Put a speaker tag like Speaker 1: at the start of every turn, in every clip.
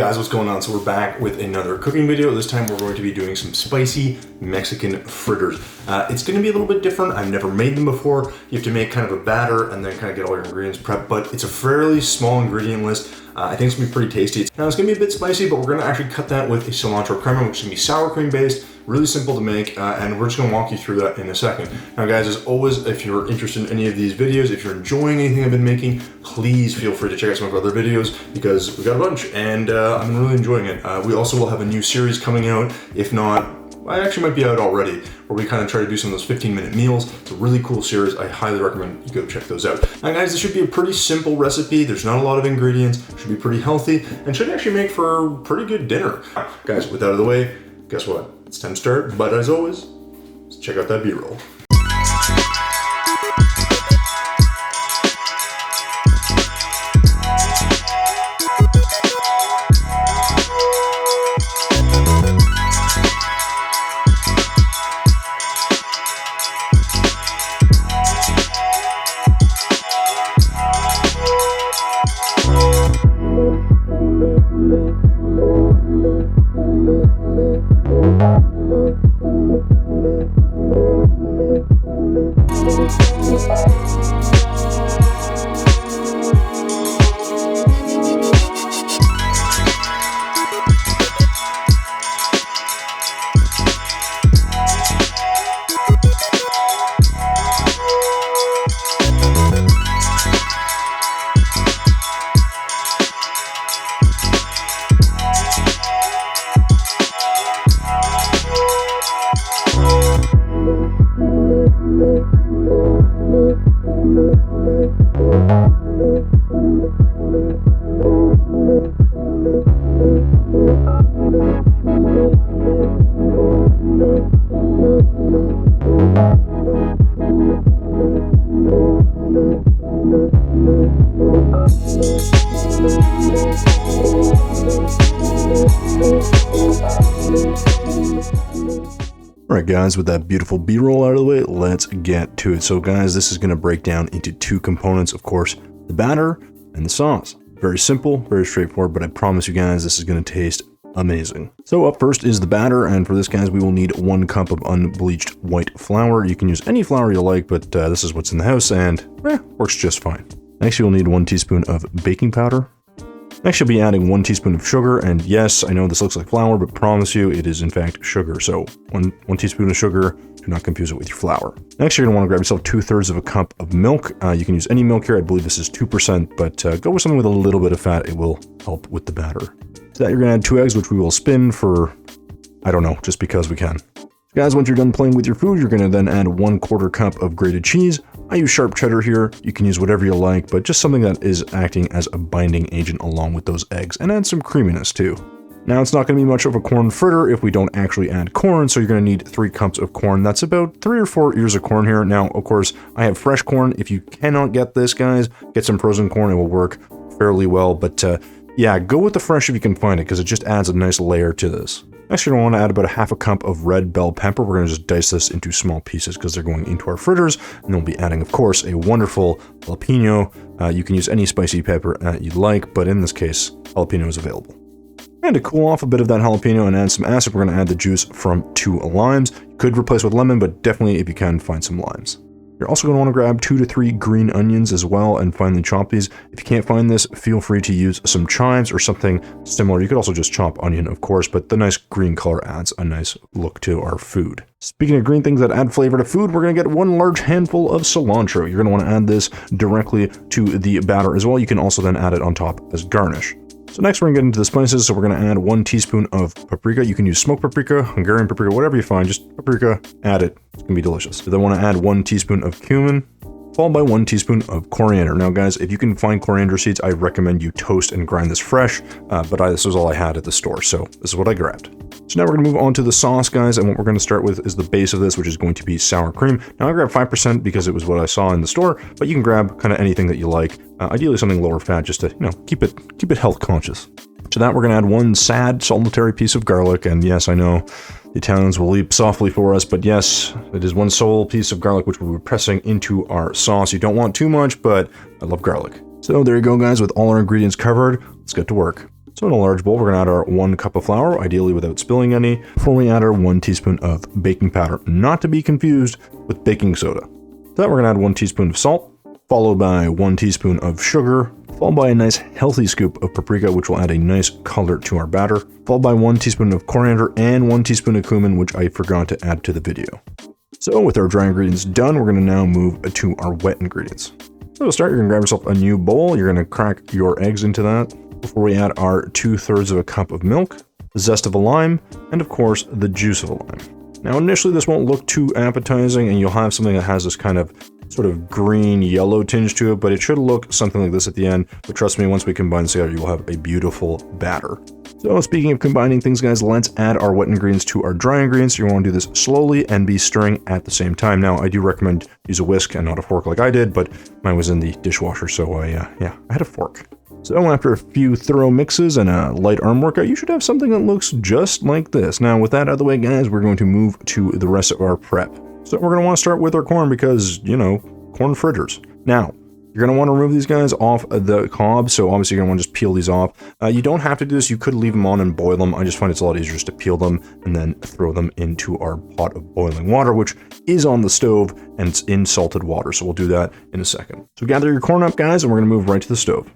Speaker 1: Guys, what's going on? So we're back with another cooking video. This time we're going to be doing some spicy Mexican fritters. It's going to be a little bit different. I've never made them before. You have to make kind of a batter and then kind of get all your ingredients prepped, but it's a fairly small ingredient list. I think it's going to be pretty tasty. Now it's going to be a bit spicy, but we're going to actually cut that with a cilantro crema, which is going to be sour cream based, really simple to make, and we're just going to walk you through that in a second. Now guys, as always, if you're interested in any of these videos, if you're enjoying anything I've been making, please feel free to check out some of our other videos because we've got a bunch and I'm really enjoying it. We also will have a new series coming out, if not, I actually might be out already, where we kind of try to do some of those 15-minute meals. It's a really cool series. I highly recommend you go check those out. Now guys, this should be a pretty simple recipe. There's not a lot of ingredients, should be pretty healthy, and should actually make for a pretty good dinner. Guys, with that out of the way, guess what? It's time to start, but as always, let's check out that B-roll. Alright guys, with that beautiful B-roll out of the way, let's get to it. So guys, this is going to break down into two components, of course, the batter and the sauce. Very simple, very straightforward, but I promise you guys this is going to taste amazing. So up first is the batter, and for this guys, we will need 1 cup of unbleached white flour. You can use any flour you like, but this is what's in the house and works just fine. Next, you'll need 1 teaspoon of baking powder. Next, you'll be adding 1 teaspoon of sugar, and yes, I know this looks like flour, but promise you it is in fact sugar. So one teaspoon of sugar, do not confuse it with your flour. Next, you're going to want to grab yourself 2/3 of a cup of milk. You can use any milk here. I believe this is 2%, but go with something with a little bit of fat. It will help with the batter. To that, you're going to add 2 eggs, which we will spin for, I don't know, just because we can. Guys, once you're done playing with your food, you're going to then add 1/4 cup of grated cheese. I use sharp cheddar here. You can use whatever you like, but just something that is acting as a binding agent along with those eggs, and add some creaminess too. Now, it's not going to be much of a corn fritter if we don't actually add corn, so you're going to need 3 cups of corn. That's about 3 or 4 ears of corn here. Now, of course, I have fresh corn. If you cannot get this, guys, get some frozen corn. It will work fairly well, but yeah, go with the fresh if you can find it, because it just adds a nice layer to this. Next, you're going to want to add about 1/2 cup of red bell pepper. We're going to just dice this into small pieces because they're going into our fritters. And then we'll be adding, of course, a wonderful jalapeno. You can use any spicy pepper you'd like, but in this case, jalapeno is available. And to cool off a bit of that jalapeno and add some acid, we're going to add the juice from 2 limes. You could replace with lemon, but definitely, if you can, find some limes. You're also going to want to grab 2 to 3 green onions as well and finely chop these. If you can't find this, feel free to use some chives or something similar. You could also just chop onion, of course, but the nice green color adds a nice look to our food. Speaking of green things that add flavor to food, we're going to get 1 large handful of cilantro. You're going to want to add this directly to the batter as well. You can also then add it on top as garnish. So next we're going to get into the spices, so we're going to add 1 teaspoon of paprika. You can use smoked paprika, Hungarian paprika, whatever you find, just paprika, add it. It's going to be delicious. You then want to add 1 teaspoon of cumin, followed by 1 teaspoon of coriander. Now guys, if you can find coriander seeds, I recommend you toast and grind this fresh, but this was all I had at the store, so this is what I grabbed. So now we're going to move on to the sauce, guys, and what we're going to start with is the base of this, which is going to be sour cream. Now I grabbed 5% because it was what I saw in the store, but you can grab kind of anything that you like. Ideally something lower fat, just to, keep it health conscious. To that, we're going to add 1 sad, solitary piece of garlic, and yes, I know the Italians will leap softly for us, but yes, it is 1 sole piece of garlic which we'll be pressing into our sauce. You don't want too much, but I love garlic. So there you go, guys, with all our ingredients covered, let's get to work. So in a large bowl, we're going to add our 1 cup of flour, ideally without spilling any, before we add our 1 teaspoon of baking powder, not to be confused with baking soda. To that, we're going to add 1 teaspoon of salt, followed by 1 teaspoon of sugar, followed by a nice healthy scoop of paprika, which will add a nice color to our batter, followed by 1 teaspoon of coriander and 1 teaspoon of cumin, which I forgot to add to the video. So with our dry ingredients done, we're going to now move to our wet ingredients. So to start, you're going to grab yourself a new bowl. You're going to crack your eggs into that before we add our 2/3 of a cup of milk, the zest of a lime, and of course the juice of a lime. Now initially this won't look too appetizing and you'll have something that has this kind of sort of green yellow tinge to it, but it should look something like this at the end. But trust me, once we combine this together, you will have a beautiful batter. So speaking of combining things, guys, let's add our wet ingredients to our dry ingredients. You want to do this slowly and be stirring at the same time. Now, I do recommend use a whisk and not a fork like I did, but mine was in the dishwasher, so I had a fork. So after a few thorough mixes and a light arm workout, you should have something that looks just like this. Now, with that out of the way, guys, we're going to move to the rest of our prep. So we're going to want to start with our corn because, you know, corn fritters. Now, you're going to want to remove these guys off the cob, so obviously you're going to want to just peel these off. You don't have to do this. You could leave them on and boil them. I just find it's a lot easier just to peel them and then throw them into our pot of boiling water, which is on the stove and it's in salted water. So we'll do that in a second. So gather your corn up, guys, and we're going to move right to the stove.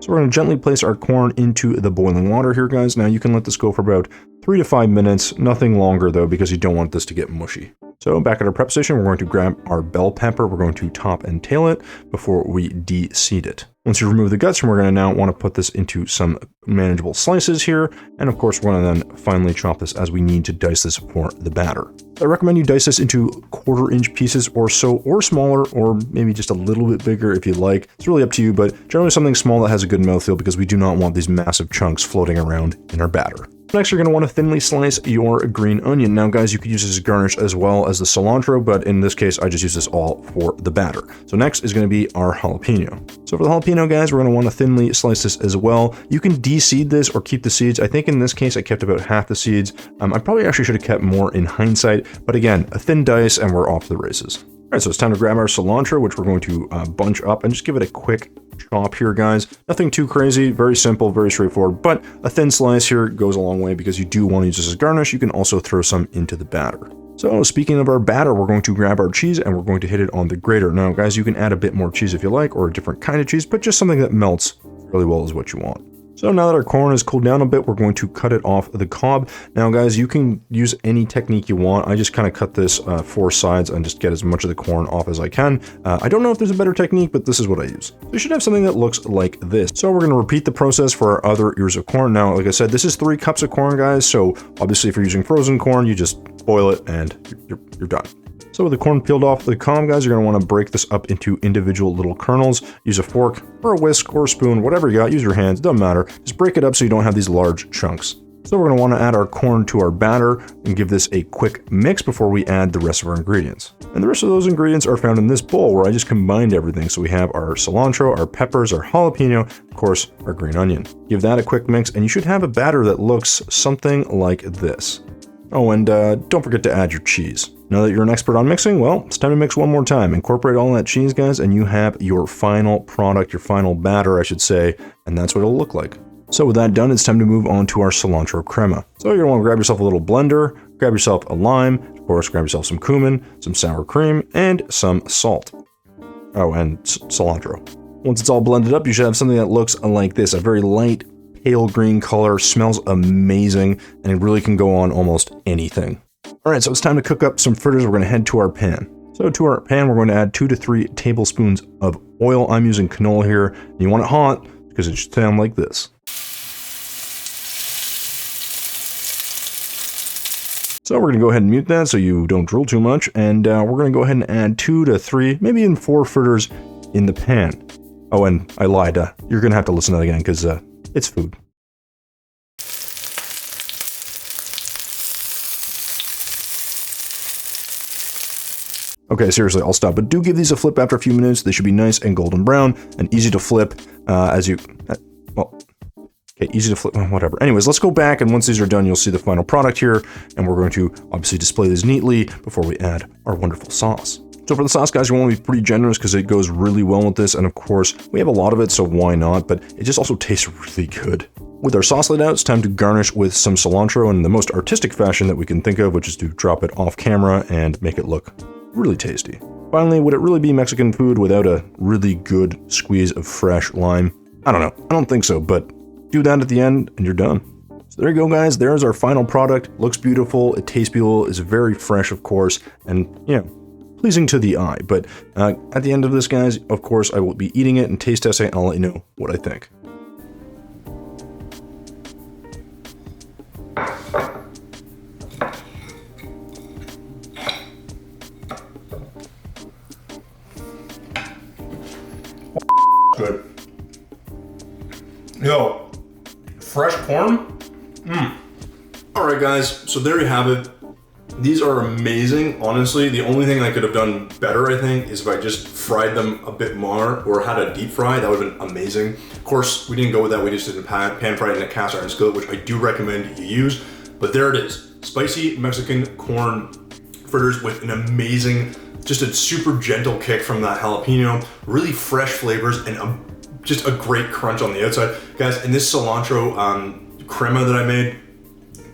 Speaker 1: So we're going to gently place our corn into the boiling water here, guys. Now you can let this go for about 3 to 5 minutes, nothing longer though, because you don't want this to get mushy. So back at our prep station, we're going to grab our bell pepper. We're going to top and tail it before we de-seed it. Once you remove the guts, we're going to now want to put this into some manageable slices here. And of course, we're going to then finally chop this as we need to dice this for the batter. I recommend you dice this into 1/4-inch pieces or so, or smaller, or maybe just a little bit bigger if you like. It's really up to you, but generally something small that has a good mouthfeel because we do not want these massive chunks floating around in our batter. Next, you're going to want to thinly slice your green onion. Now, guys, you could use this as garnish as well as the cilantro, but in this case, I just use this all for the batter. So next is going to be our jalapeno. So for the jalapeno, guys, we're going to want to thinly slice this as well. You can de-seed this or keep the seeds. I think in this case, I kept about half the seeds. I probably actually should have kept more in hindsight, but again, a thin dice and we're off to the races. All right, so it's time to grab our cilantro, which we're going to bunch up and just give it a quick chop here, guys. Nothing too crazy, very simple, very straightforward, but a thin slice here goes a long way because you do want to use this as garnish. You can also throw some into the batter. So speaking of our batter, we're going to grab our cheese and we're going to hit it on the grater. Now, guys, you can add a bit more cheese if you like, or a different kind of cheese, but just something that melts really well is what you want. So now that our corn has cooled down a bit, we're going to cut it off the cob. Now, guys, you can use any technique you want. I just kind of cut this 4 sides and just get as much of the corn off as I can. I don't know if there's a better technique, but this is what I use. You should have something that looks like this. So we're going to repeat the process for our other ears of corn. Now, like I said, this is 3 cups of corn, guys. So obviously, if you're using frozen corn, you just boil it and you're done. So with the corn peeled off the cob, guys, you're going to want to break this up into individual little kernels. Use a fork or a whisk or a spoon, whatever you got. Use your hands, doesn't matter. Just break it up so you don't have these large chunks. So we're going to want to add our corn to our batter and give this a quick mix before we add the rest of our ingredients. And the rest of those ingredients are found in this bowl where I just combined everything. So we have our cilantro, our peppers, our jalapeno, of course, our green onion. Give that a quick mix and you should have a batter that looks something like this. Oh, and don't forget to add your cheese. Now that you're an expert on mixing, well, it's time to mix one more time. Incorporate all that cheese, guys, and you have your final product, your final batter, I should say, and that's what it'll look like. So with that done, it's time to move on to our cilantro crema. So you're going to want to grab yourself a little blender, grab yourself a lime, of course, grab yourself some cumin, some sour cream, and some salt. Oh, and cilantro. Once it's all blended up, you should have something that looks like this, a very light, pale green color, smells amazing, and it really can go on almost anything. All right, so it's time to cook up some fritters. We're going to head to our pan. So to our pan, we're going to add 2 to 3 tablespoons of oil. I'm using canola here. And you want it hot because it should sound like this. So we're going to go ahead and mute that so you don't drool too much. And we're going to go ahead and add 2 to 3, maybe even 4 fritters in the pan. Oh, and I lied. You're going to have to listen to that again because it's food. Okay, seriously, I'll stop. But do give these a flip after a few minutes. They should be nice and golden brown and easy to flip easy to flip, whatever. Anyways, let's go back, and once these are done, you'll see the final product here, and we're going to obviously display these neatly before we add our wonderful sauce. So for the sauce, guys, you want to be pretty generous because it goes really well with this, and of course, we have a lot of it, so why not? But it just also tastes really good. with our sauce laid out, it's time to garnish with some cilantro in the most artistic fashion that we can think of, which is to drop it off camera and make it look really tasty. Finally, would it really be Mexican food without a really good squeeze of fresh lime? I don't know. I don't think so, but do that at the end and you're done. So there you go, guys. There's our final product. Looks beautiful. It tastes beautiful. It's very fresh, of course, and pleasing to the eye. But at the end of this, guys, of course, I will be eating it and taste testing, and I'll let you know what I think. Good. Yo, fresh corn? Alright guys, so there you have it. These are amazing, honestly. The only thing I could have done better, I think, is if I just fried them a bit more or had a deep fry. That would have been amazing. Of course, we didn't go with that. We just did a pan fried in a cast iron skillet, which I do recommend you use. But there it is. Spicy Mexican corn fritters with an amazing, just a super gentle kick from that jalapeno, really fresh flavors, and just a great crunch on the outside. Guys, and this cilantro crema that I made,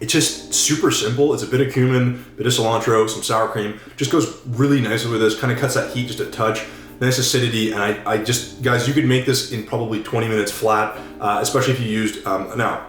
Speaker 1: it's just super simple. It's a bit of cumin, bit of cilantro, some sour cream. Just goes really nicely with this, kind of cuts that heat just a touch. Nice acidity, and I just, guys, you could make this in probably 20 minutes flat, especially if you used, now,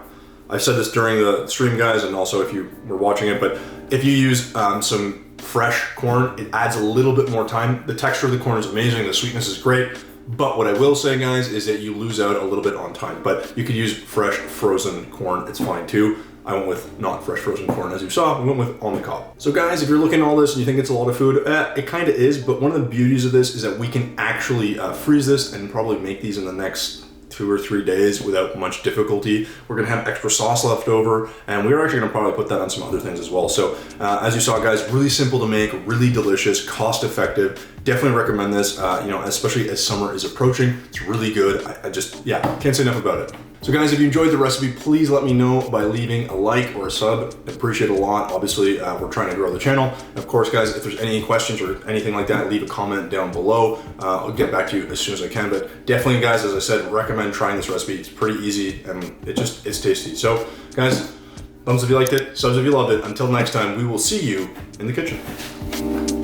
Speaker 1: I said this during the stream, guys, and also if you were watching it, but if you use some fresh corn, it adds a little bit more time. The texture of the corn is amazing, the sweetness is great, but what I will say, guys, is that you lose out a little bit on time. But you could use fresh frozen corn, it's fine too. I went with not fresh frozen corn, as you saw. We went with on the cob. So guys, if you're looking at all this and you think it's a lot of food, it kind of is, but one of the beauties of this is that we can actually freeze this and probably make these in the next 2 or 3 days without much difficulty. We're gonna have extra sauce left over, and we're actually gonna probably put that on some other things as well. So as you saw, guys, really simple to make, really delicious, cost effective. Definitely recommend this, especially as summer is approaching. It's really good. I just, can't say enough about it. So guys, if you enjoyed the recipe, please let me know by leaving a like or a sub. I appreciate it a lot. Obviously, we're trying to grow the channel. Of course, guys, if there's any questions or anything like that, leave a comment down below. I'll get back to you as soon as I can. But definitely, guys, as I said, recommend trying this recipe. It's pretty easy and it's tasty. So guys, thumbs if you liked it, subs if you loved it. Until next time, we will see you in the kitchen.